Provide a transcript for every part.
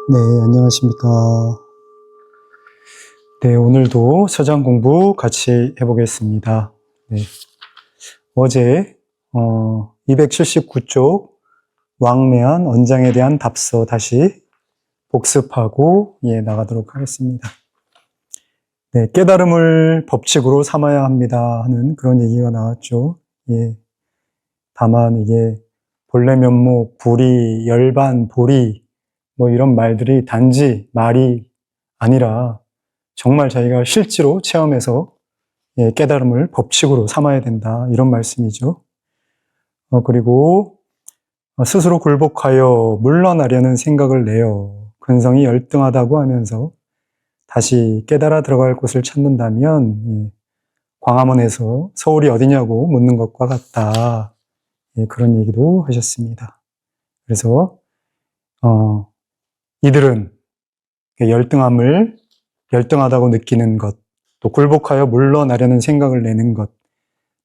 네, 안녕하십니까. 네, 오늘도 서장 공부 같이 해보겠습니다. 네, 어제 279쪽 왕래한 언장에 대한 답서 다시 복습하고 나가도록 하겠습니다. 네, 깨달음을 법칙으로 삼아야 합니다 하는 그런 얘기가 나왔죠. 다만 이게 본래 면목, 불의, 열반, 보리 이런 말들이 단지 말이 아니라 정말 자기가 실제로 체험해서 깨달음을 법칙으로 삼아야 된다 이런 말씀이죠. 그리고 스스로 굴복하여 물러나려는 생각을 내어 근성이 열등하다고 하면서 다시 깨달아 들어갈 곳을 찾는다면 광화문에서 서울이 어디냐고 묻는 것과 같다. 그런 얘기도 하셨습니다. 그래서 이들은 열등하다고 느끼는 것, 또 굴복하여 물러나려는 생각을 내는 것,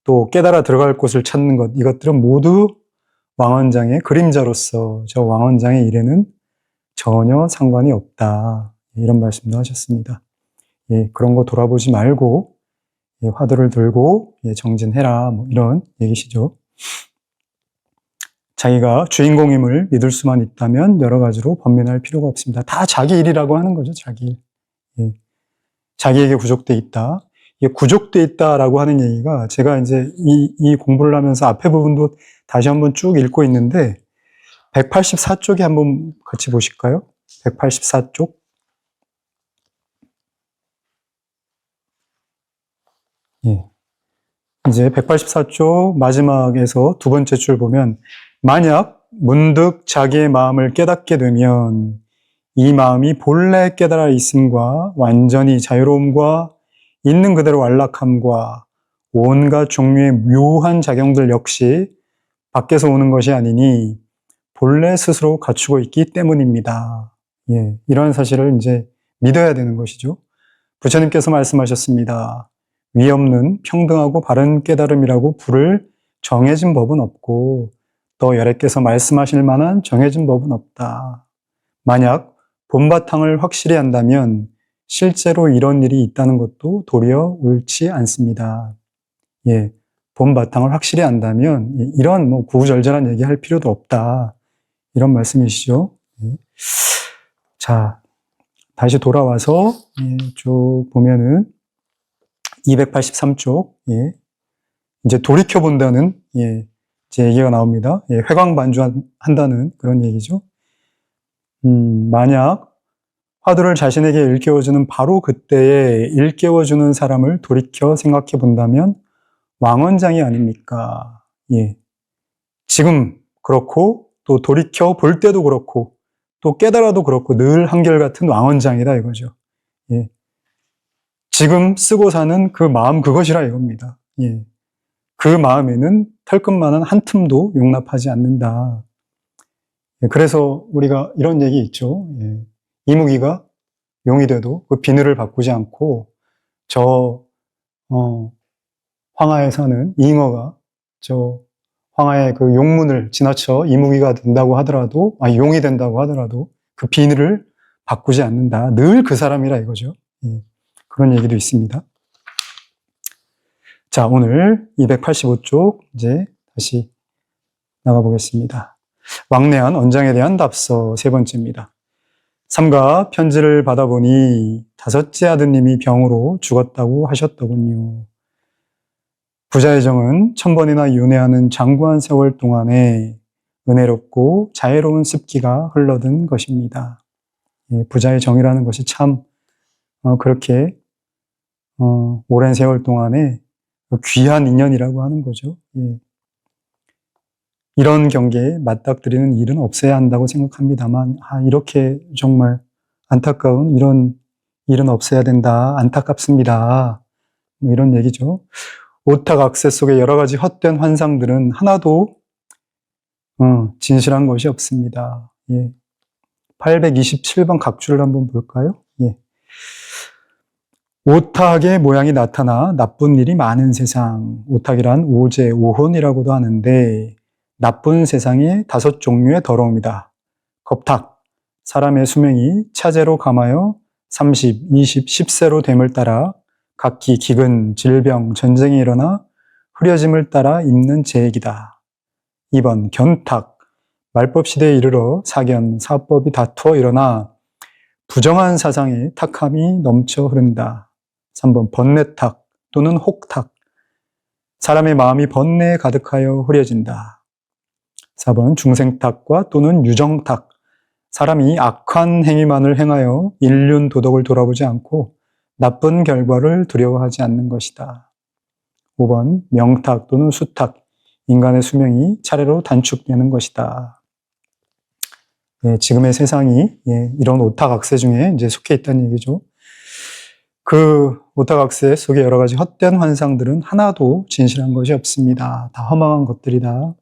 또 깨달아 들어갈 곳을 찾는 것, 이것들은 모두 왕원장의 그림자로서 저 왕원장의 일에는 전혀 상관이 없다. 이런 말씀도 하셨습니다. 그런 거 돌아보지 말고 화두를 들고 정진해라. 이런 얘기시죠. 자기가 주인공임을 믿을 수만 있다면 여러 가지로 번민할 필요가 없습니다. 다 자기 일이라고 하는 거죠, 자기 일. 자기에게 구족돼 있다. 구족돼 있다라고 하는 얘기가 제가 이제 이 공부를 하면서 앞에 부분도 다시 한번 쭉 읽고 있는데 184쪽에 한번 같이 보실까요? 184쪽. 이제 184쪽 마지막에서 두 번째 줄 보면 만약 문득 자기의 마음을 깨닫게 되면 이 마음이 본래 깨달아 있음과 완전히 자유로움과 있는 그대로 완락함과 온갖 종류의 묘한 작용들 역시 밖에서 오는 것이 아니니 본래 스스로 갖추고 있기 때문입니다. 이러한 사실을 이제 믿어야 되는 것이죠. 부처님께서 말씀하셨습니다. 위 없는 평등하고 바른 깨달음이라고 부를 정해진 법은 없고 또 여래께서 말씀하실 만한 정해진 법은 없다. 만약 본바탕을 확실히 한다면 실제로 이런 일이 있다는 것도 도리어 옳지 않습니다. 본바탕을 확실히 안다면 이런 구구절절한 얘기할 필요도 없다. 이런 말씀이시죠. 자, 다시 돌아와서 쭉 보면은 283쪽 이제 돌이켜본다는 이제 얘기가 나옵니다. 회광반주한다는 그런 얘기죠. 만약 화두를 자신에게 일깨워주는 바로 그때에 일깨워주는 사람을 돌이켜 생각해 본다면 왕원장이 아닙니까? 지금 그렇고 또 돌이켜 볼 때도 그렇고 또 깨달아도 그렇고 늘 한결같은 왕원장이다 이거죠. 지금 쓰고 사는 그 마음 그것이라 이겁니다. 그 마음에는 털끝만한 한 틈도 용납하지 않는다. 그래서 우리가 이런 얘기 있죠. 이무기가 용이 돼도 그 비늘을 바꾸지 않고 저 황하에 사는 잉어가 저 황하의 그 용문을 지나쳐 이무기가 된다고 하더라도 용이 된다고 하더라도 그 비늘을 바꾸지 않는다. 늘 그 사람이라 이거죠. 그런 얘기도 있습니다. 자, 오늘 285쪽 이제 다시 나가보겠습니다. 왕래한 언장에 대한 답서 세 번째입니다. 삼가 편지를 받아보니 다섯째 아드님이 병으로 죽었다고 하셨더군요. 부자의 정은 1000번이나 윤회하는 장구한 세월 동안에 은혜롭고 자애로운 습기가 흘러든 것입니다. 부자의 정이라는 것이 참 그렇게 오랜 세월 동안에 귀한 인연이라고 하는 거죠. 이런 경계에 맞닥뜨리는 일은 없어야 한다고 생각합니다만 이렇게 정말 안타까운 이런 일은 없어야 된다. 안타깝습니다. 이런 얘기죠. 오탁악세 속에 여러 가지 헛된 환상들은 하나도 진실한 것이 없습니다. 827번 각주를 한번 볼까요? 오탁의 모양이 나타나 나쁜 일이 많은 세상. 오탁이란 오제, 오혼이라고도 하는데 나쁜 세상의 5종류의 더러움이다. 겁탁, 사람의 수명이 차제로 감하여 30, 20, 10세로 됨을 따라 각기 기근, 질병, 전쟁이 일어나 흐려짐을 따라 있는 제액이다. 2번 견탁, 말법 시대에 이르러 사견, 사법이 다투어 일어나 부정한 사상에 탁함이 넘쳐 흐른다. 3번 번뇌탁 또는 혹탁, 사람의 마음이 번뇌에 가득하여 흐려진다. 4번 중생탁과 또는 유정탁, 사람이 악한 행위만을 행하여 인륜 도덕을 돌아보지 않고 나쁜 결과를 두려워하지 않는 것이다. 5번 명탁 또는 수탁, 인간의 수명이 차례로 단축되는 것이다. 예, 지금의 세상이 이런 오탁악세 중에 이제 속해 있다는 얘기죠. 그 오탁악세 속에 여러 가지 헛된 환상들은 하나도 진실한 것이 없습니다. 다 허망한 것들이다.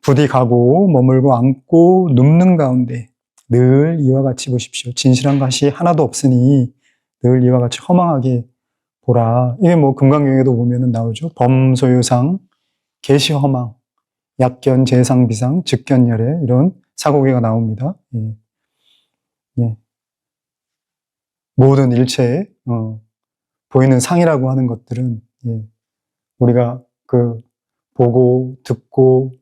부디 가고 머물고 앉고 눕는 가운데 늘 이와 같이 보십시오. 진실한 것이 하나도 없으니 늘 이와 같이 허망하게 보라. 이게 뭐 금강경에도 보면은 나오죠. 범소유상, 계시허망, 약견, 재상비상, 즉견열애 이런 사고계가 나옵니다. 예. 예. 모든 일체에 보이는 상이라고 하는 것들은 우리가 그 보고 듣고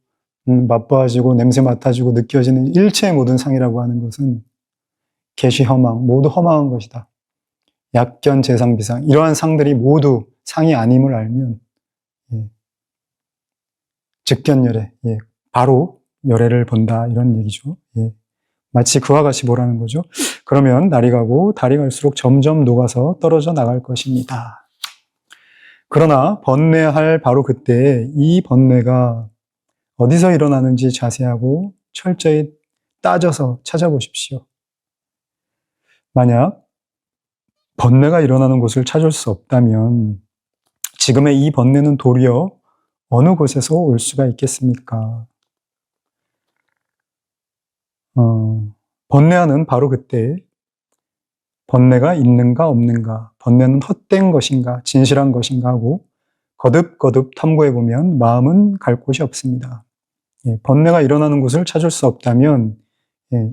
맛봐지고 냄새 맡아지고 느껴지는 일체의 모든 상이라고 하는 것은 계시허망, 모두 허망한 것이다. 약견, 재상비상 이러한 상들이 모두 상이 아님을 알면 즉견열애, 바로 열애를 본다 이런 얘기죠. 마치 그와 같이 보라는 거죠. 그러면 날이 가고 달이 갈수록 점점 녹아서 떨어져 나갈 것입니다. 그러나 번뇌할 바로 그때 이 번뇌가 어디서 일어나는지 자세하고 철저히 따져서 찾아보십시오. 만약 번뇌가 일어나는 곳을 찾을 수 없다면 지금의 이 번뇌는 도리어 어느 곳에서 올 수가 있겠습니까? 번뇌하는 바로 그때 번뇌가 있는가 없는가, 번뇌는 헛된 것인가 진실한 것인가 하고 거듭거듭 탐구해보면 마음은 갈 곳이 없습니다. 번뇌가 일어나는 곳을 찾을 수 없다면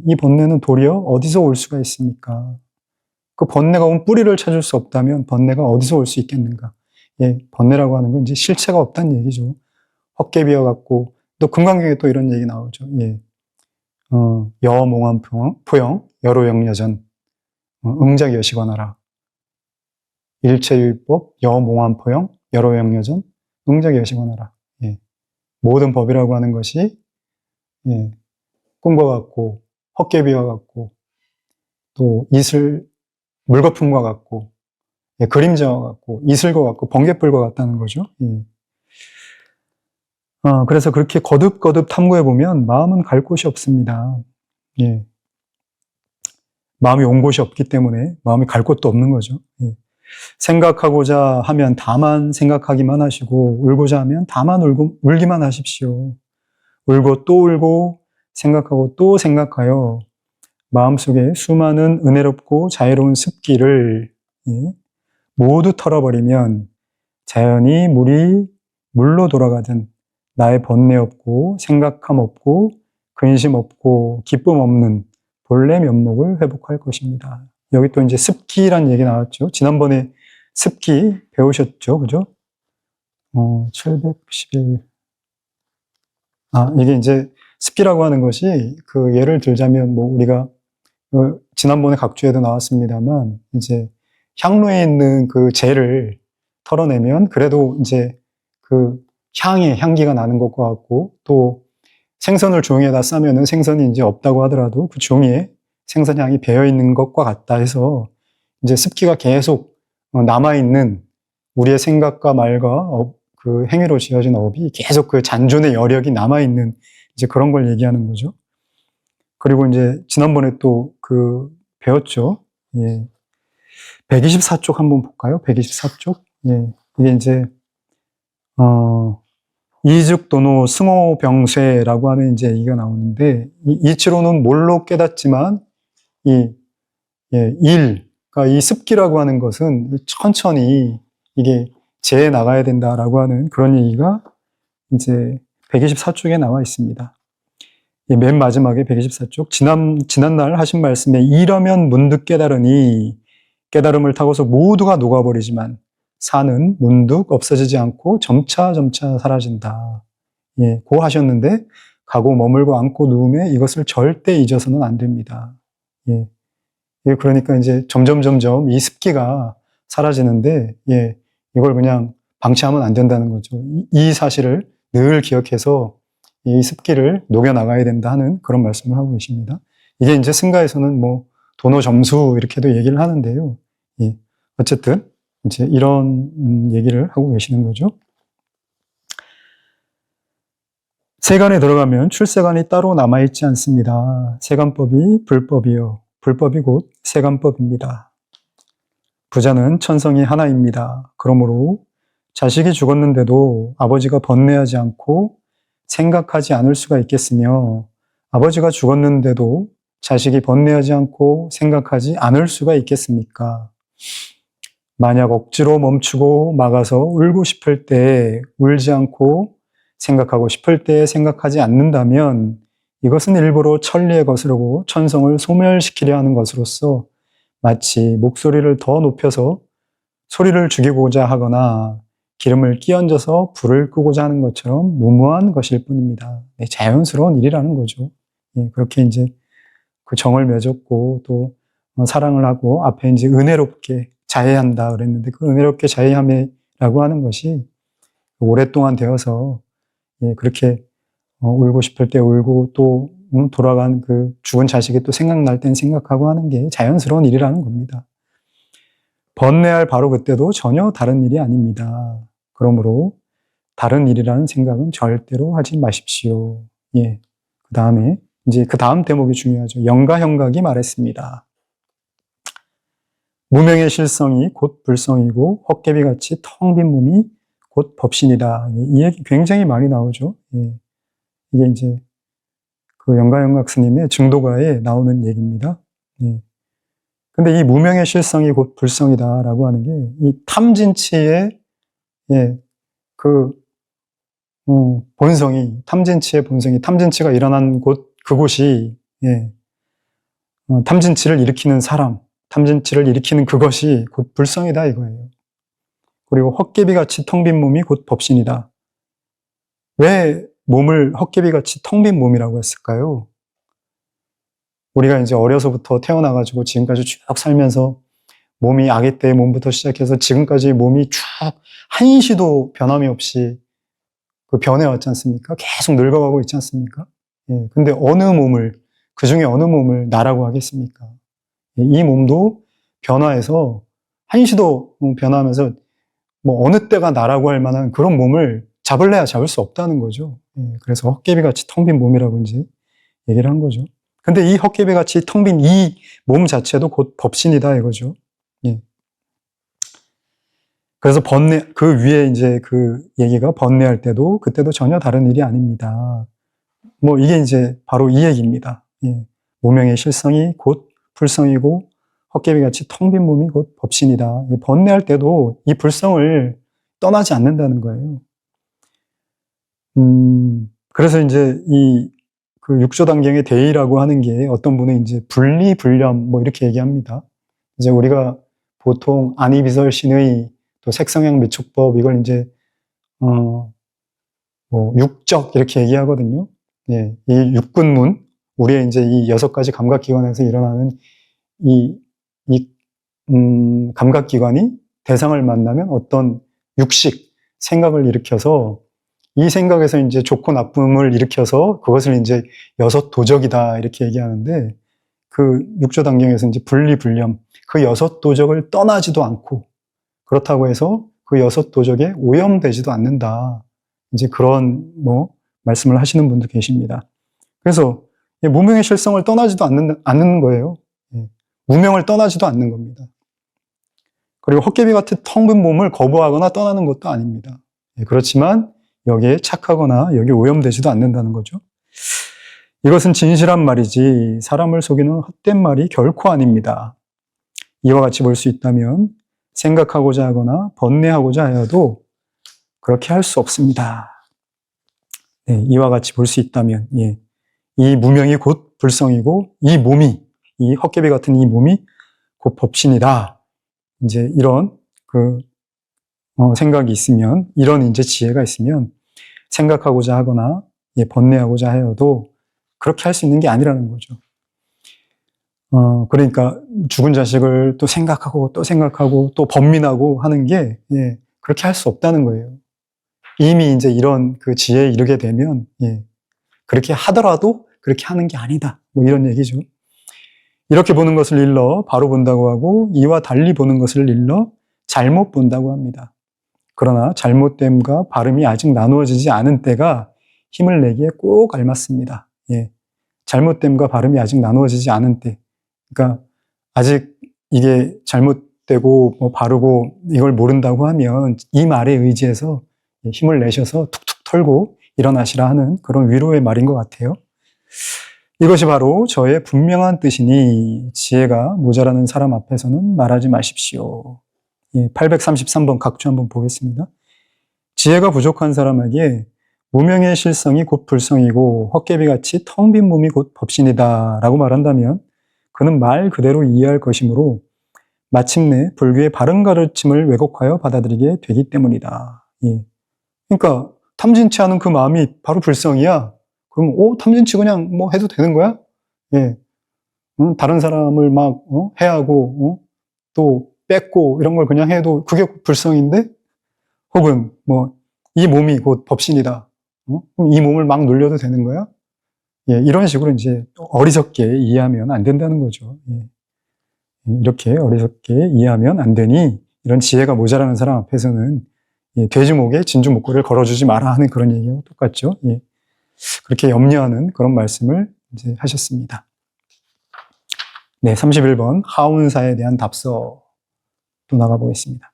이 번뇌는 도리어 어디서 올 수가 있습니까? 그 번뇌가 온 뿌리를 찾을 수 없다면 번뇌가 어디서 올 수 있겠는가? 번뇌라고 하는 건 이제 실체가 없다는 얘기죠. 헛개비어 갖고 또 금강경에 또 이런 얘기 나오죠. 여몽환포영, 여로영여전, 응작여시관하라. 일체유의법, 여몽환포영, 여로영여전, 응작여시관하라. 모든 법이라고 하는 것이 꿈과 같고 헛개비와 같고 또 이슬 물거품과 같고 그림자와 같고 이슬과 같고 번갯불과 같다는 거죠. 그래서 그렇게 거듭거듭 탐구해보면 마음은 갈 곳이 없습니다. 마음이 온 곳이 없기 때문에 마음이 갈 곳도 없는 거죠. 생각하고자 하면 다만 생각하기만 하시고 울고자 하면 다만 울기만 하십시오. 울고 또 울고 생각하고 또 생각하여 마음속에 수많은 은혜롭고 자유로운 습기를 모두 털어버리면 자연히 물이 물로 돌아가든 나의 번뇌 없고 생각함 없고 근심 없고 기쁨 없는 본래 면목을 회복할 것입니다. 여기 또 이제 습기란 얘기 나왔죠. 지난번에 습기 배우셨죠, 그죠? 711. 이게 이제 습기라고 하는 것이 그 예를 들자면 뭐 우리가 지난번에 각주에도 나왔습니다만 이제 향로에 있는 그 재를 털어내면 그래도 이제 그 향의 향기가 나는 것과 같고 또 생선을 종이에다 싸면은 생선이 이제 없다고 하더라도 그 종이에 생선향이 배어 있는 것과 같다 해서 이제 습기가 계속 남아있는 우리의 생각과 말과 그 행위로 지어진 업이 계속 그 잔존의 여력이 남아있는 이제 그런 걸 얘기하는 거죠. 그리고 이제 지난번에 또 그 배웠죠. 124쪽 한번 볼까요? 124쪽. 이게 이제 이죽도노 승호병쇠라고 하는 이제 얘기가 나오는데 이치로는 뭘로 깨닫지만 그러니까 이 습기라고 하는 것은 천천히 이게 재해 나가야 된다라고 하는 그런 얘기가 이제 124쪽에 나와 있습니다. 맨 마지막에 124쪽 지난날 하신 말씀에 이러면 문득 깨달으니 깨달음을 타고서 모두가 녹아버리지만 사는 문득 없어지지 않고 점차 사라진다. 예, 고 하셨는데 가고 머물고 앉고 누움에 이것을 절대 잊어서는 안 됩니다. 예, 그러니까 이제 점점 이 습기가 사라지는데, 예, 이걸 그냥 방치하면 안 된다는 거죠. 이 사실을 늘 기억해서 이 습기를 녹여나가야 된다 하는 그런 말씀을 하고 계십니다. 이게 이제 승가에서는 뭐 도노 점수 이렇게도 얘기를 하는데요. 예, 어쨌든 이제 이런 얘기를 하고 계시는 거죠. 세간에 들어가면 출세간이 따로 남아있지 않습니다. 세간법이 불법이요. 불법이 곧 세간법입니다. 부자는 천성이 하나입니다. 그러므로 자식이 죽었는데도 아버지가 번뇌하지 않고 생각하지 않을 수가 있겠으며 아버지가 죽었는데도 자식이 번뇌하지 않고 생각하지 않을 수가 있겠습니까? 만약 억지로 멈추고 막아서 울고 싶을 때 울지 않고 생각하고 싶을 때 생각하지 않는다면 이것은 일부러 천리에 거스르고 천성을 소멸시키려 하는 것으로서 마치 목소리를 더 높여서 소리를 죽이고자 하거나 기름을 끼얹어서 불을 끄고자 하는 것처럼 무모한 것일 뿐입니다. 네, 자연스러운 일이라는 거죠. 예, 그렇게 이제 그 정을 맺었고 또 사랑을 하고 앞에 이제 은혜롭게 자해한다 그랬는데 그 은혜롭게 자해함이라고 하는 것이 오랫동안 되어서 예, 그렇게 울고 싶을 때 울고 또 돌아간 그 죽은 자식이 또 생각날 땐 생각하고 하는 게 자연스러운 일이라는 겁니다. 번뇌할 바로 그때도 전혀 다른 일이 아닙니다. 그러므로 다른 일이라는 생각은 절대로 하지 마십시오. 예. 그 다음에 이제 그 다음 대목이 중요하죠. 영가형각이 말했습니다. 무명의 실성이 곧 불성이고 헛개비같이 텅 빈 몸이 곧 법신이다. 이 얘기 굉장히 많이 나오죠. 예. 이게 이제 그 영가형각 스님의 증도가에 나오는 얘기입니다. 예. 근데 이 무명의 실성이 곧 불성이다라고 하는 게 이 탐진치의 예, 그 본성이 탐진치가 일어난 곳 그곳이 예, 탐진치를 일으키는 사람, 탐진치를 일으키는 그것이 곧 불성이다 이거예요. 그리고 헛개비같이 텅 빈 몸이 곧 법신이다. 왜 몸을 헛개비같이 텅 빈 몸이라고 했을까요? 우리가 이제 어려서부터 태어나가지고 지금까지 쭉 살면서 몸이 아기 때의 몸부터 시작해서 지금까지 몸이 쭉 한시도 변함이 없이 그 변해왔지 않습니까? 계속 늙어가고 있지 않습니까? 예, 근데 그 중에 어느 몸을 나라고 하겠습니까? 예, 이 몸도 변화해서 한시도 변화하면서 뭐 어느 때가 나라고 할 만한 그런 몸을 잡을래야 잡을 수 없다는 거죠. 예, 그래서 헛개비같이 텅 빈 몸이라고 이제 얘기를 한 거죠. 근데 이 헛개비같이 텅 빈 이 몸 자체도 곧 법신이다 이거죠. 예. 그래서 그 위에 이제 그 얘기가 번뇌할 때도 그때도 전혀 다른 일이 아닙니다. 뭐 이게 이제 바로 이 얘기입니다. 예. 무명의 실성이 곧 불성이고 헛개비같이 텅 빈 몸이 곧 법신이다. 번뇌할 때도 이 불성을 떠나지 않는다는 거예요. 그래서 이제 그 육조단경의 대의라고 하는 게 어떤 분은 이제 분리불념 뭐 이렇게 얘기합니다. 이제 우리가 보통 안이비설신의 또 색성향 미촉법 이걸 이제 뭐 육적 이렇게 얘기하거든요. 예, 이 육군문 우리의 이제 이 6가지 감각기관에서 일어나는 이 감각기관이 대상을 만나면 어떤 육식 생각을 일으켜서 이 생각에서 이제 좋고 나쁨을 일으켜서 그것을 이제 6도적이다 이렇게 얘기하는데 그 육조단경에서 이제 분리불념 그 6도적을 떠나지도 않고 그렇다고 해서 그 6도적에 오염되지도 않는다. 이제 그런 뭐 말씀을 하시는 분도 계십니다. 그래서 무명의 실성을 떠나지도 않는 거예요. 무명을 떠나지도 않는 겁니다. 그리고 헛개비 같은 텅 빈 몸을 거부하거나 떠나는 것도 아닙니다. 그렇지만 여기에 착하거나 여기에 오염되지도 않는다는 거죠. 이것은 진실한 말이지 사람을 속이는 헛된 말이 결코 아닙니다. 이와 같이 볼 수 있다면 생각하고자 하거나 번뇌하고자 하여도 그렇게 할 수 없습니다. 네, 이와 같이 볼 수 있다면 예. 이 무명이 곧 불성이고 이 몸이, 이 헛개비 같은 이 몸이 곧 법신이다. 이제 이런 생각이 있으면, 이런 이제 지혜가 있으면 생각하고자 하거나 번뇌하고자 해도 그렇게 할 수 있는 게 아니라는 거죠. 그러니까 죽은 자식을 또 생각하고 또 번민하고 하는 게 그렇게 할 수 없다는 거예요. 이미 이제 이런 그 지혜에 이르게 되면 그렇게 하더라도 그렇게 하는 게 아니다. 뭐 이런 얘기죠. 이렇게 보는 것을 일러 바로 본다고 하고 이와 달리 보는 것을 일러 잘못 본다고 합니다. 그러나 잘못됨과 바름이 아직 나누어지지 않은 때가 힘을 내기에 꼭 알맞습니다. 잘못됨과 바름이 아직 나누어지지 않은 때. 그러니까 아직 이게 잘못되고 뭐 바르고 이걸 모른다고 하면 이 말에 의지해서 힘을 내셔서 툭툭 털고 일어나시라 하는 그런 위로의 말인 것 같아요. 이것이 바로 저의 분명한 뜻이니 지혜가 모자라는 사람 앞에서는 말하지 마십시오. 833번 각주 한번 보겠습니다. 지혜가 부족한 사람에게 무명의 실성이 곧 불성이고 헛개비같이 텅 빈 몸이 곧 법신이다 라고 말한다면 그는 말 그대로 이해할 것이므로 마침내 불교의 바른 가르침을 왜곡하여 받아들이게 되기 때문이다. 그러니까 탐진치 않은 그 마음이 바로 불성이야. 그럼 탐진치 그냥 뭐 해도 되는 거야? 다른 사람을 막 해하고 또 뺏고 이런 걸 그냥 해도 그게 불성인데? 혹은 뭐 이 몸이 곧 법신이다. 그럼 이 몸을 막 놀려도 되는 거야? 이런 식으로 이제 어리석게 이해하면 안 된다는 거죠. 이렇게 어리석게 이해하면 안 되니 이런 지혜가 모자라는 사람 앞에서는 돼지 목에 진주 목걸이를 걸어주지 마라 하는 그런 얘기하고 똑같죠. 그렇게 염려하는 그런 말씀을 이제 하셨습니다. 네, 31번 하운사에 대한 답서 또 나가보겠습니다.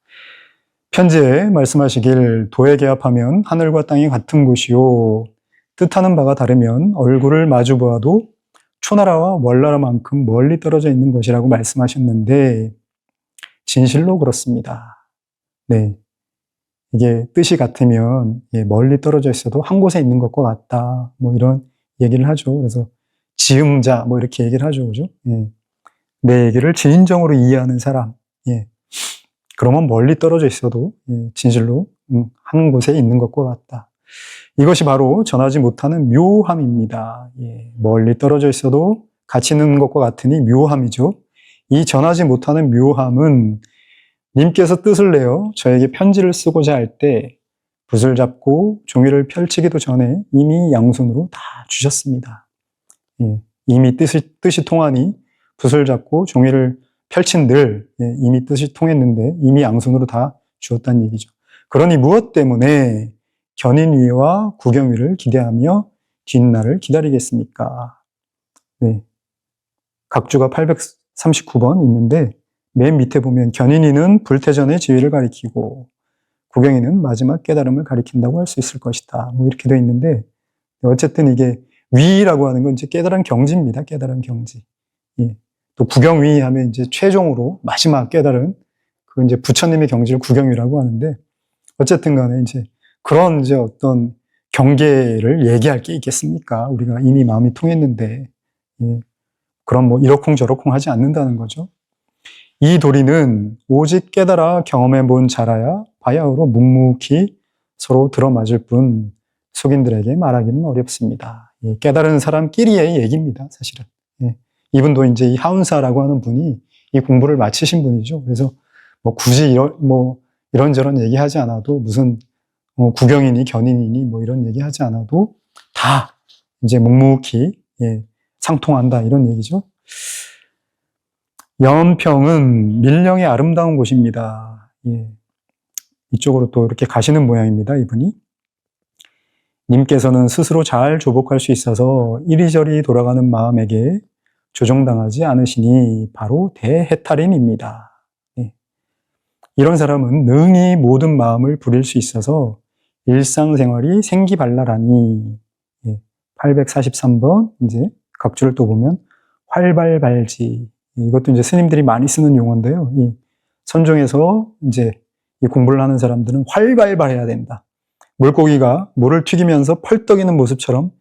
편지에 말씀하시길 도에 개합하면 하늘과 땅이 같은 곳이요 뜻하는 바가 다르면 얼굴을 마주 보아도 초나라와 월나라만큼 멀리 떨어져 있는 것이라고 말씀하셨는데 진실로 그렇습니다. 네, 이게 뜻이 같으면 멀리 떨어져 있어도 한 곳에 있는 것과 같다. 뭐 이런 얘기를 하죠. 그래서 지음자 뭐 이렇게 얘기를 하죠, 그죠? 내 얘기를 진정으로 이해하는 사람. 그러면 멀리 떨어져 있어도 진실로 한 곳에 있는 것과 같다. 이것이 바로 전하지 못하는 묘함입니다. 멀리 떨어져 있어도 같이 있는 것과 같으니 묘함이죠. 이 전하지 못하는 묘함은 님께서 뜻을 내어 저에게 편지를 쓰고자 할 때 붓을 잡고 종이를 펼치기도 전에 이미 양손으로 다 주셨습니다. 이미 뜻이 통하니 붓을 잡고 종이를 펼친 늘 이미 뜻이 통했는데 이미 양손으로 다 주었다는 얘기죠. 그러니 무엇 때문에 견인위와 구경위를 기대하며 뒷날을 기다리겠습니까? 네. 각주가 839번 있는데 맨 밑에 보면 견인위는 불태전의 지위를 가리키고 구경위는 마지막 깨달음을 가리킨다고 할 수 있을 것이다. 뭐 이렇게 되어 있는데 어쨌든 이게 위라고 하는 건 이제 깨달은 경지입니다. 깨달은 경지. 또 구경위 하면 이제 최종으로 마지막 깨달은 그 이제 부처님의 경지를 구경위라고 하는데 어쨌든 간에 이제 그런 이제 어떤 경계를 얘기할 게 있겠습니까? 우리가 이미 마음이 통했는데 그럼 뭐 이러쿵저러쿵 하지 않는다는 거죠. 이 도리는 오직 깨달아 경험해 본 자라야 바야흐로 묵묵히 서로 들어맞을 뿐 속인들에게 말하기는 어렵습니다. 깨달은 사람끼리의 얘기입니다, 사실은. 이분도 이제 이 하운사라고 하는 분이 이 공부를 마치신 분이죠. 그래서 뭐 굳이 이런저런 얘기하지 않아도 무슨 구경이니 견인이니 뭐 이런 얘기하지 않아도 다 이제 묵묵히 상통한다 이런 얘기죠. 연평은 밀령의 아름다운 곳입니다. 이쪽으로 또 이렇게 가시는 모양입니다, 이분이. 님께서는 스스로 잘 조복할 수 있어서 이리저리 돌아가는 마음에게 조종당하지 않으시니 바로 대해탈인입니다. 이런 사람은 능히 모든 마음을 부릴 수 있어서 일상생활이 생기발랄하니 843번 이제 각주를 또 보면 활발발지 이것도 이제 스님들이 많이 쓰는 용어인데요. 이 선종에서 이제 이 공부를 하는 사람들은 활발발해야 된다. 물고기가 물을 튀기면서 펄떡이는 모습처럼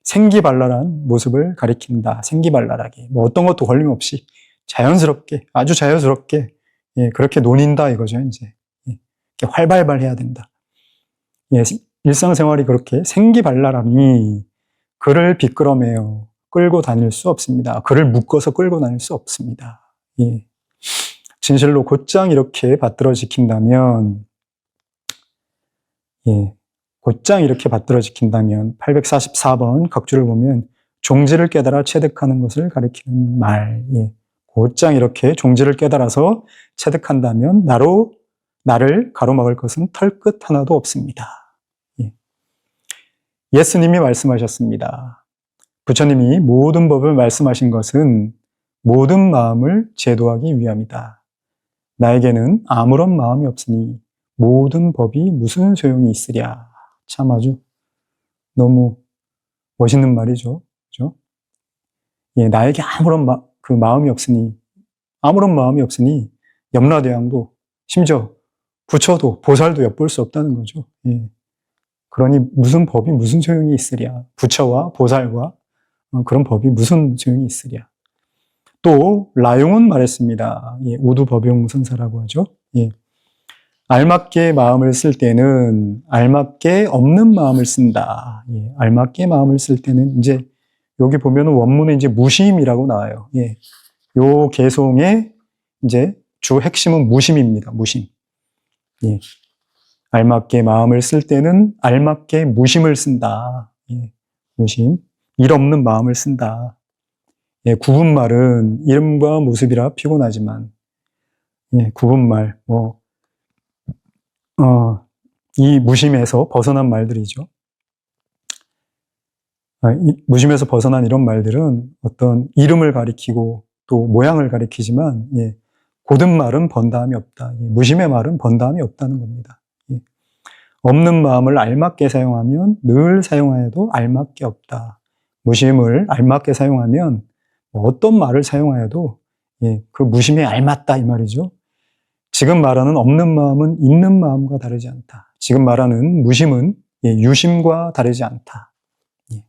생기발랄한 모습을 가리킨다. 생기발랄하게. 뭐 어떤 것도 걸림없이 자연스럽게, 아주 자연스럽게, 예, 그렇게 논인다 이거죠, 이제. 예, 이렇게 활발해야 된다. 예, 일상생활이 그렇게 생기발랄하니 그를 비끄러매어 끌고 다닐 수 없습니다. 그를 묶어서 끌고 다닐 수 없습니다. 예. 진실로 곧장 이렇게 받들어 지킨다면, 예, 곧장 이렇게 받들어 지킨다면 844번 각주를 보면 종지를 깨달아 체득하는 것을 가리키는 말. 예. 곧장 이렇게 종지를 깨달아서 체득한다면 나를 가로막을 것은 털끝 하나도 없습니다. 예. 예수님이 말씀하셨습니다. 부처님이 모든 법을 말씀하신 것은 모든 마음을 제도하기 위함이다. 나에게는 아무런 마음이 없으니 모든 법이 무슨 소용이 있으랴. 참 아주 너무 멋있는 말이죠. 그죠? 예, 나에게 아무런 마음이 없으니 염라대왕도 심지어 부처도 보살도 엿볼 수 없다는 거죠. 예. 그러니 무슨 법이 무슨 소용이 있으랴. 부처와 보살과 그런 법이 무슨 소용이 있으랴. 또 라용은 말했습니다. 예, 우두법용선사라고 하죠. 예. 알맞게 마음을 쓸 때는 알맞게 없는 마음을 쓴다. 예, 알맞게 마음을 쓸 때는 이제 여기 보면은 원문에 이제 무심이라고 나와요. 예. 요 개송의 이제 주 핵심은 무심입니다. 무심. 예. 알맞게 마음을 쓸 때는 알맞게 무심을 쓴다. 예. 무심. 일 없는 마음을 쓴다. 예, 구분말은 이름과 모습이라 피곤하지만, 예, 구분말, 이 무심에서 벗어난 말들이죠. 이 무심에서 벗어난 이런 말들은 어떤 이름을 가리키고 또 모양을 가리키지만, 예, 고든 말은 번다함이 없다. 예, 무심의 말은 번다함이 없다는 겁니다. 예, 없는 마음을 알맞게 사용하면 늘 사용하여도 알맞게 없다. 무심을 알맞게 사용하면 어떤 말을 사용하여도 예, 그 무심에 알맞다 이 말이죠. 지금 말하는 없는 마음은 있는 마음과 다르지 않다. 지금 말하는 무심은 예, 유심과 다르지 않다. 예,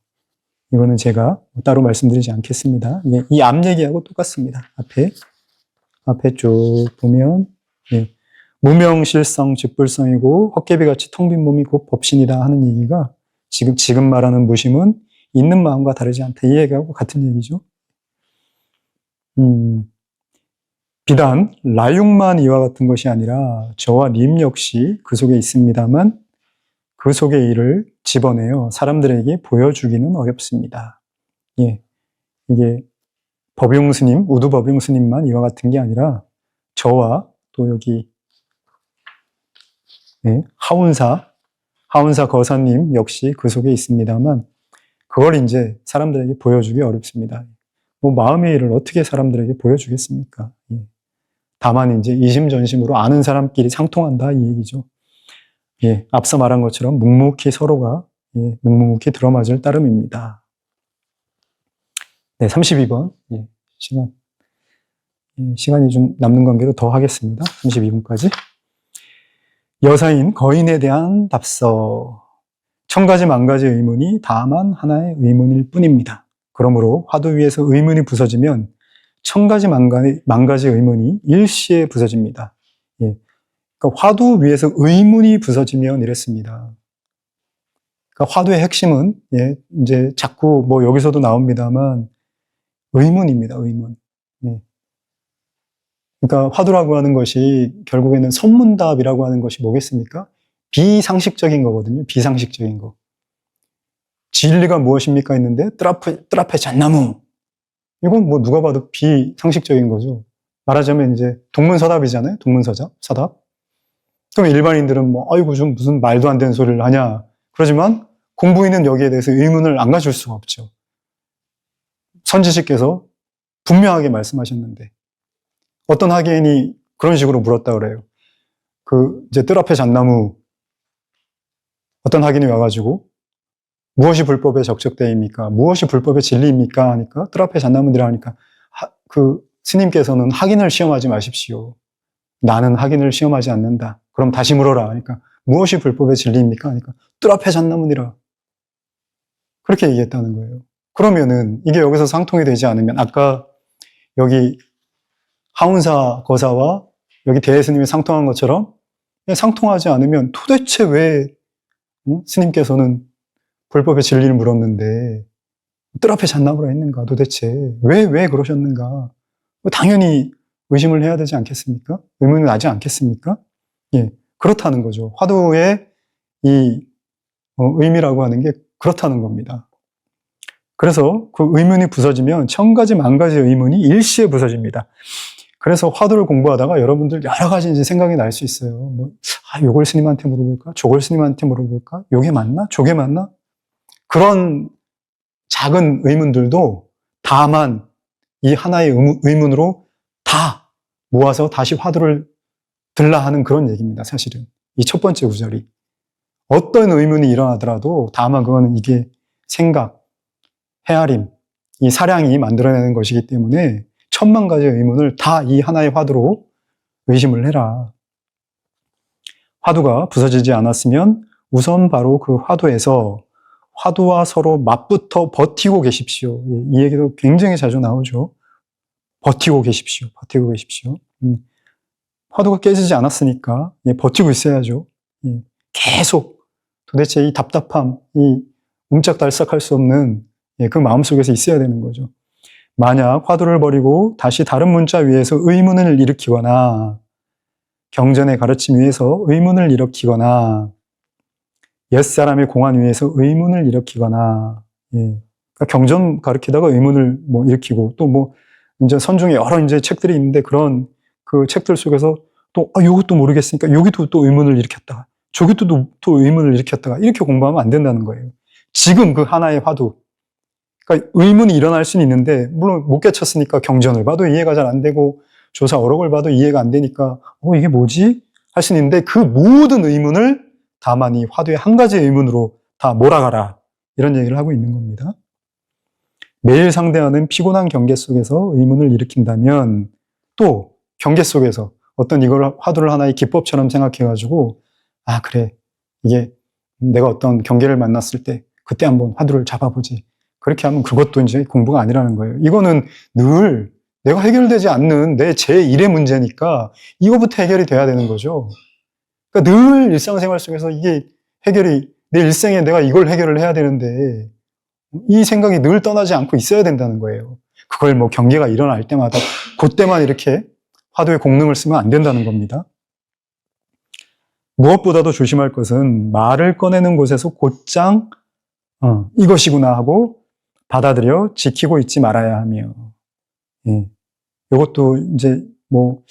이거는 제가 따로 말씀드리지 않겠습니다. 예, 이 앞 얘기하고 똑같습니다. 앞에 쭉 보면 예, 무명실성 즉불성이고 헛개비같이 텅 빈 몸이 곧 법신이다 하는 얘기가 지금 말하는 무심은 있는 마음과 다르지 않다. 이 얘기하고 같은 얘기죠. 비단 라육만 이와 같은 것이 아니라 저와 님 역시 그 속에 있습니다만 그 속의 일을 집어내어 사람들에게 보여주기는 어렵습니다. 예, 이게 법용스님, 우두법용스님만 이와 같은 게 아니라 저와 또 여기 네, 하운사 거사님 역시 그 속에 있습니다만 그걸 이제 사람들에게 보여주기 어렵습니다. 뭐 마음의 일을 어떻게 사람들에게 보여주겠습니까? 예. 다만 이제 이심전심으로 아는 사람끼리 상통한다 이 얘기죠. 예, 앞서 말한 것처럼 묵묵히 서로가 예, 묵묵히 들어맞을 따름입니다. 네, 32번 예, 시간이 좀 남는 관계로 더 하겠습니다. 32분까지. 여사인 거인에 대한 답서. 1000가지 만가지 의문이 다만 하나의 의문일 뿐입니다. 그러므로 화두 위에서 의문이 부서지면 1000가지 만가지 의문이 일시에 부서집니다. 예. 그러니까 화두 위에서 의문이 부서지면 이랬습니다. 그러니까 화두의 핵심은 예, 이제 자꾸 뭐 여기서도 나옵니다만 의문입니다. 의문. 예. 그러니까 화두라고 하는 것이 결국에는 선문답이라고 하는 것이 뭐겠습니까? 비상식적인 거거든요. 비상식적인 거. 진리가 무엇입니까? 했는데 뜰 앞에 잣나무. 이건 뭐 누가 봐도 비상식적인 거죠. 말하자면 이제 동문서답이잖아요. 서답. 그럼 일반인들은 뭐 아이고 좀 무슨 말도 안 되는 소리를 하냐. 그러지만 공부인은 여기에 대해서 의문을 안 가질 수가 없죠. 선지식께서 분명하게 말씀하셨는데 어떤 학예인이 그런 식으로 물었다 그래요. 이제 뜰 앞에 잣나무 어떤 학인이 와가지고 무엇이 불법의 적적대입니까? 무엇이 불법의 진리입니까? 하니까 뜰 앞에 잣나무들이라 하니까 스님께서는 학인을 시험하지 마십시오. 나는 학인을 시험하지 않는다. 그럼 다시 물어라 하니까 무엇이 불법의 진리입니까? 하니까 뜰 앞에 잣나무니라. 그렇게 얘기했다는 거예요. 그러면은 이게 여기서 상통이 되지 않으면 아까 여기 하운사 거사와 여기 대예스님이 상통한 것처럼 상통하지 않으면 도대체 왜 스님께서는 불법의 진리를 물었는데 뜰 앞에 잣나무라 했는가 도대체 왜 그러셨는가 당연히 의심을 해야 되지 않겠습니까? 의문이 나지 않겠습니까? 예, 그렇다는 거죠. 화두의 이 의미라고 하는 게 그렇다는 겁니다. 그래서 그 의문이 부서지면 천 가지 만 가지 의문이 일시에 부서집니다. 그래서 화두를 공부하다가 여러분들 여러 가지 이제 생각이 날 수 있어요. 뭐, 요걸 스님한테 물어볼까? 저걸 스님한테 물어볼까? 요게 맞나? 저게 맞나? 그런 작은 의문들도 다만 이 하나의 의문으로 다 모아서 다시 화두를 들라 하는 그런 얘기입니다, 사실은. 이 첫 번째 구절이. 어떤 의문이 일어나더라도 다만 그거는 이게 생각, 헤아림, 이 사량이 만들어내는 것이기 때문에 천만 가지의 의문을 다 이 하나의 화두로 의심을 해라. 화두가 부서지지 않았으면 우선 바로 그 화두에서 화두와 서로 맞붙어 버티고 계십시오. 이 얘기도 굉장히 자주 나오죠. 버티고 계십시오. 버티고 계십시오. 화두가 깨지지 않았으니까 버티고 있어야죠. 계속 도대체 이 답답함, 이 옴짝달싹할 수 없는 그 마음속에서 있어야 되는 거죠. 만약 화두를 버리고 다시 다른 문자 위에서 의문을 일으키거나 경전의 가르침 위에서 의문을 일으키거나 옛사람의 공안 위에서 의문을 일으키거나 그러니까 경전 가르치다가 의문을 뭐 일으키고 또 뭐 이제 선중에 여러 이제 책들이 있는데 그런 그 책들 속에서 또 요것도 모르겠으니까 여기도 또 의문을 일으켰다가 저기도 또 의문을 일으켰다가 이렇게 공부하면 안 된다는 거예요. 지금 그 하나의 화두 그러니까 의문이 일어날 수는 있는데 물론 못 깨쳤으니까 경전을 봐도 이해가 잘 안 되고 조사 어록을 봐도 이해가 안 되니까 이게 뭐지? 할 수는 있는데 그 모든 의문을 다만 이 화두의 한 가지 의문으로 다 몰아가라 이런 얘기를 하고 있는 겁니다. 매일 상대하는 피곤한 경계 속에서 의문을 일으킨다면 또 경계 속에서 어떤 이걸 화두를 하나의 기법처럼 생각해가지고 그래 이게 내가 어떤 경계를 만났을 때 그때 한번 화두를 잡아보지 그렇게 하면 그것도 이제 공부가 아니라는 거예요. 이거는 늘 내가 해결되지 않는 내 제1의 문제니까 이거부터 해결이 돼야 되는 거죠. 그러니까 늘 일상생활 속에서 이게 해결이 내 일생에 내가 이걸 해결을 해야 되는데 이 생각이 늘 떠나지 않고 있어야 된다는 거예요. 그걸 뭐 경계가 일어날 때마다 그때만 이렇게 화두의 공능을 쓰면 안 된다는 겁니다. 무엇보다도 조심할 것은 말을 꺼내는 곳에서 곧장 이것이구나 하고 받아들여 지키고 있지 말아야 하며 이것도 이제 뭐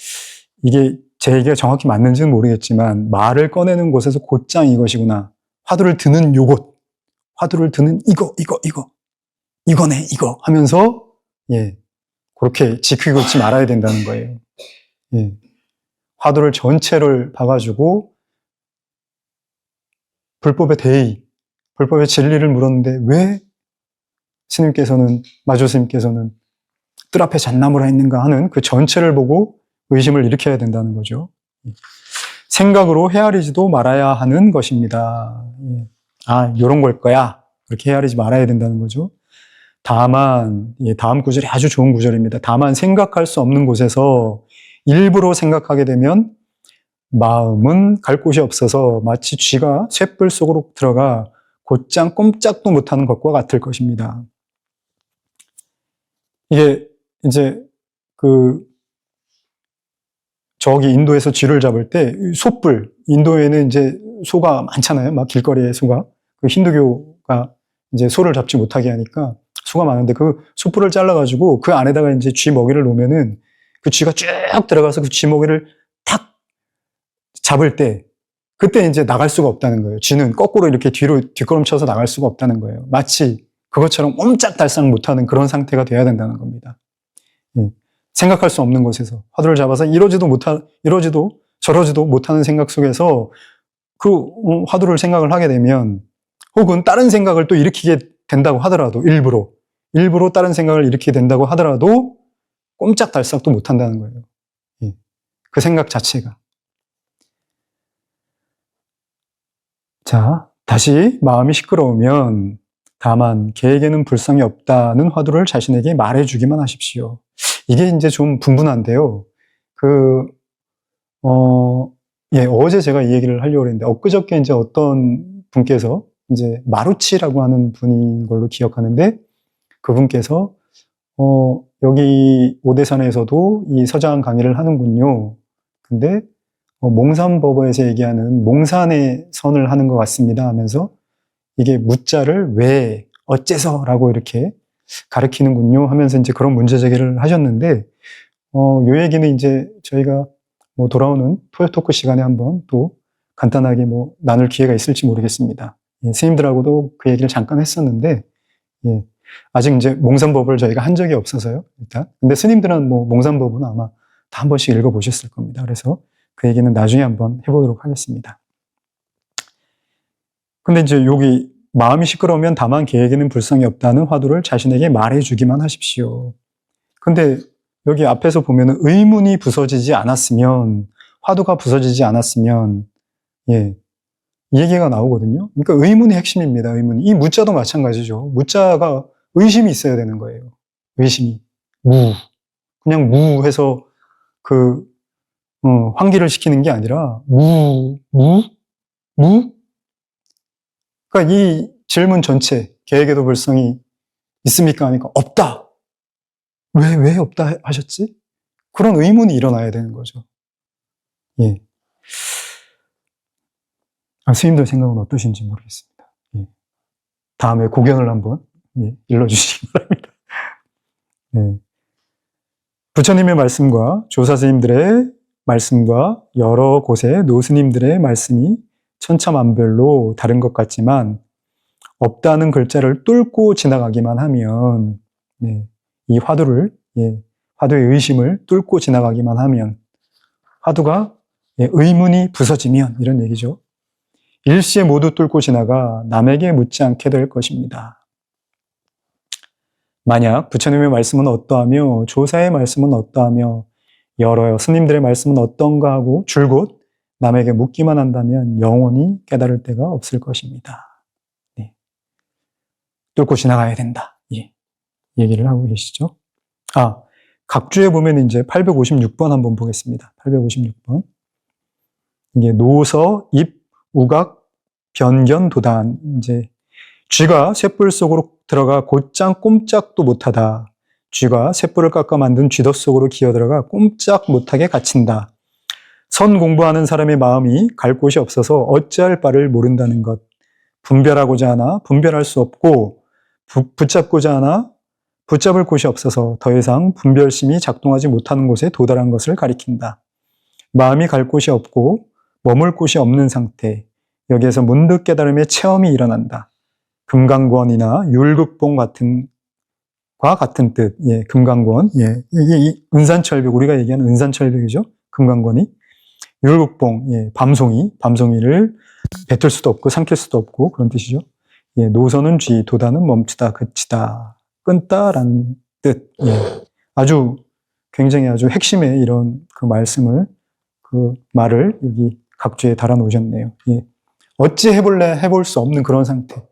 이게 제 얘기가 정확히 맞는지는 모르겠지만 말을 꺼내는 곳에서 곧장 이것이구나 화두를 드는 요곳 화두를 드는 이거네 이거 하면서 그렇게 지키고 있지 말아야 된다는 거예요. 화두를 전체를 봐가지고 불법의 대의, 불법의 진리를 물었는데 왜 스님께서는 마조 스님께서는 뜰 앞에 잣나무라 했는가 하는 그 전체를 보고 의심을 일으켜야 된다는 거죠. 생각으로 헤아리지도 말아야 하는 것입니다. 요런 걸 거야. 그렇게 헤아리지 말아야 된다는 거죠. 다만 다음 구절이 아주 좋은 구절입니다. 다만 생각할 수 없는 곳에서 일부러 생각하게 되면 마음은 갈 곳이 없어서 마치 쥐가 쇳불 속으로 들어가 곧장 꼼짝도 못하는 것과 같을 것입니다. 이게 이제 저기 인도에서 쥐를 잡을 때 솥불, 인도에는 이제 소가 많잖아요. 막 길거리에 소가. 그 힌두교가 이제 소를 잡지 못하게 하니까 소가 많은데 그 숯불을 잘라가지고 그 안에다가 이제 쥐 먹이를 놓으면은 그 쥐가 쭉 들어가서 그 쥐 먹이를 탁 잡을 때 그때 이제 나갈 수가 없다는 거예요. 쥐는 거꾸로 이렇게 뒤로 뒷걸음쳐서 나갈 수가 없다는 거예요. 마치 그것처럼 옴짝달싹 못하는 그런 상태가 돼야 된다는 겁니다. 생각할 수 없는 곳에서 화두를 잡아서 이러지도 저러지도 못하는 생각 속에서 그 화두를 생각을 하게 되면 혹은 다른 생각을 또 일으키게 된다고 하더라도 일부러 다른 생각을 일으키게 된다고 하더라도 꼼짝달싹도 못한다는 거예요. 그 생각 자체가. 자, 다시 마음이 시끄러우면 다만 계에게는 불성이 없다는 화두를 자신에게 말해주기만 하십시오. 이게 이제 좀 분분한데요. 어제 제가 이 얘기를 하려고 했는데, 엊그저께 이제 어떤 분께서, 이제 마루치라고 하는 분인 걸로 기억하는데, 그분께서, 여기 오대산에서도 이 서장 강의를 하는군요. 근데, 몽산법어에서 얘기하는 몽산의 선을 하는 것 같습니다 하면서, 이게 무자를 왜, 어째서라고 이렇게 가르치는군요 하면서 이제 그런 문제 제기를 하셨는데, 요 얘기는 이제 저희가 뭐 돌아오는 토요 토크 시간에 한번 또 간단하게 뭐 나눌 기회가 있을지 모르겠습니다. 예, 스님들하고도 그 얘기를 잠깐 했었는데, 예, 아직 이제 몽산법을 저희가 한 적이 없어서요, 일단. 근데 스님들은 뭐 몽산법은 아마 다 한 번씩 읽어보셨을 겁니다. 그래서 그 얘기는 나중에 한번 해보도록 하겠습니다. 근데 이제 여기 마음이 시끄러우면 다만 계에게는 불성이 없다는 화두를 자신에게 말해주기만 하십시오. 근데 여기 앞에서 보면은 의문이 부서지지 않았으면, 화두가 부서지지 않았으면, 예, 이 얘기가 나오거든요. 그러니까 의문이 핵심입니다. 의문이. 이 무자도 마찬가지죠. 무자가 의심이 있어야 되는 거예요. 의심이. 그냥 무해서 환기를 시키는 게 아니라, 무? 그러니까 이 질문 전체, 계에게도 불성이 있습니까? 하니까 없다. 왜 없다 하셨지? 그런 의문이 일어나야 되는 거죠. 예. 스님들 생각은 어떠신지 모르겠습니다. 예. 다음에 고견을 한번 일러주시기 바랍니다. 네. 부처님의 말씀과 조사스님들의 말씀과 여러 곳의 노스님들의 말씀이 천차만별로 다른 것 같지만 없다는 글자를 뚫고 지나가기만 하면 이 화두의 의심을 뚫고 지나가기만 하면 화두가 의문이 부서지면 이런 얘기죠. 일시에 모두 뚫고 지나가 남에게 묻지 않게 될 것입니다. 만약 부처님의 말씀은 어떠하며 조사의 말씀은 어떠하며 여러 스님들의 말씀은 어떤가 하고 줄곧 남에게 묻기만 한다면 영원히 깨달을 데가 없을 것입니다. 네. 뚫고 지나가야 된다. 예. 얘기를 하고 계시죠. 각주에 보면 이제 856번 한번 보겠습니다. 856번. 이게 노서, 입, 우각, 변견, 도단. 이제 쥐가 쇳불 속으로 들어가 곧장 꼼짝도 못하다. 쥐가 쇳불을 깎아 만든 쥐덫 속으로 기어들어가 꼼짝 못하게 갇힌다. 선 공부하는 사람의 마음이 갈 곳이 없어서 어찌할 바를 모른다는 것. 분별하고자 하나 분별할 수 없고 붙잡고자 하나 붙잡을 곳이 없어서 더 이상 분별심이 작동하지 못하는 곳에 도달한 것을 가리킨다. 마음이 갈 곳이 없고 머물 곳이 없는 상태. 여기에서 문득 깨달음의 체험이 일어난다. 금강권이나 율극봉 같은 뜻. 예, 금강권. 예, 이게 은산철벽, 우리가 얘기하는 은산철벽이죠. 금강권이. 율극봉, 예, 밤송이를 뱉을 수도 없고 삼킬 수도 없고 그런 뜻이죠. 예, 노선은 쥐, 도다는 멈추다, 그치다, 끊다라는 뜻. 예, 굉장히 아주 핵심의 이런 그 말을 여기 각주에 달아 놓으셨네요. 예, 어찌 해볼 수 없는 그런 상태.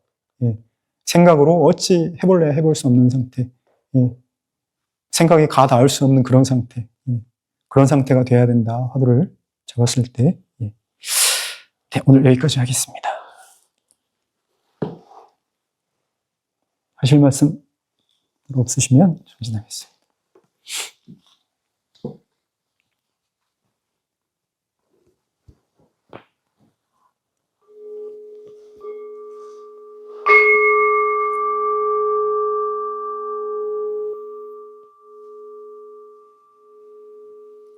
예, 생각으로 어찌 해볼 수 없는 상태. 예, 생각이 가 닿을 수 없는 그런 상태. 예, 그런 상태가 돼야 된다. 화두를 잡았을 때. 예. 네, 오늘 여기까지 하겠습니다. 하실 말씀 없으시면 전진하겠습니다.